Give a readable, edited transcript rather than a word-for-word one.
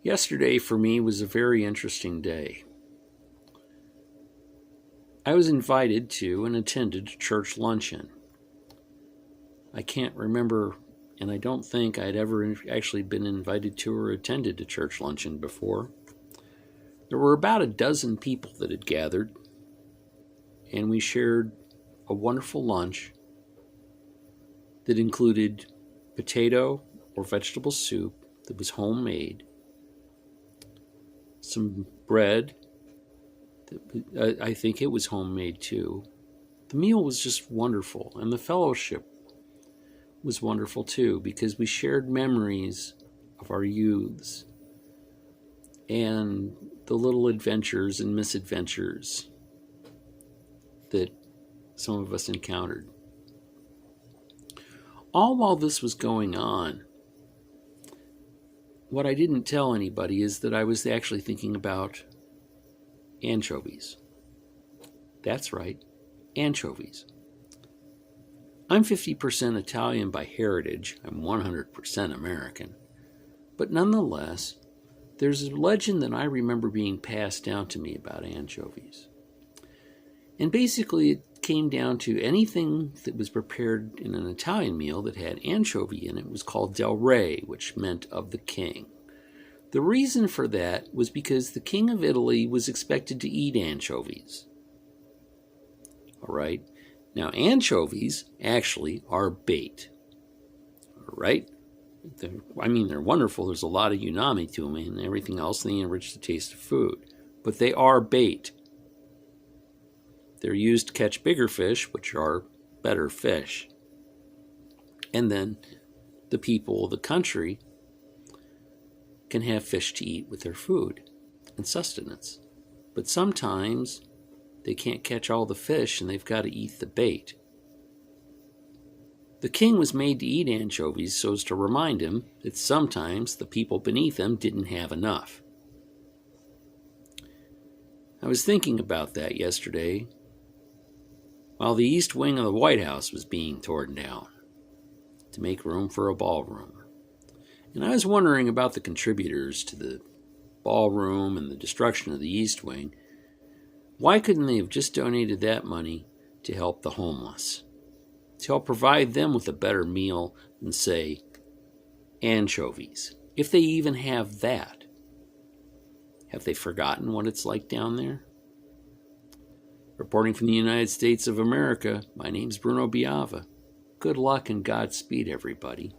Yesterday for me was a very interesting day. I was invited to and attended a church luncheon. I can't remember, and I don't think I'd ever actually been invited to or attended a church luncheon before. There were about a dozen people that had gathered, and we shared a wonderful lunch that included potato or vegetable soup that was homemade, some bread. I think it was homemade too. The meal was just wonderful, and the fellowship was wonderful too, because we shared memories of our youths and the little adventures and misadventures that some of us encountered. All while this was going on, what I didn't tell anybody is that I was actually thinking about anchovies. That's right, anchovies. I'm 50% Italian by heritage. I'm 100% American. But nonetheless, there's a legend that I remember being passed down to me about anchovies. And basically, it came down to anything that was prepared in an Italian meal that had anchovy in it was called del re, which meant of the king. The reason for that was because the king of Italy was expected to eat anchovies. All right. Now, anchovies actually are bait. All right. They're wonderful. There's a lot of umami to them and everything else, and they enrich the taste of food. But they are bait. They're used to catch bigger fish, which are better fish. And then the people of the country can have fish to eat with their food and sustenance. But sometimes they can't catch all the fish and they've got to eat the bait. The king was made to eat anchovies so as to remind him that sometimes the people beneath him didn't have enough. I was thinking about that yesterday while the east wing of the White House was being torn down to make room for a ballroom. And I was wondering about the contributors to the ballroom and the destruction of the East Wing. Why couldn't they have just donated that money to help the homeless? To help provide them with a better meal than, say, anchovies. If they even have that. Have they forgotten what it's like down there? Reporting from the United States of America, my name's Bruno Biava. Good luck and Godspeed, everybody.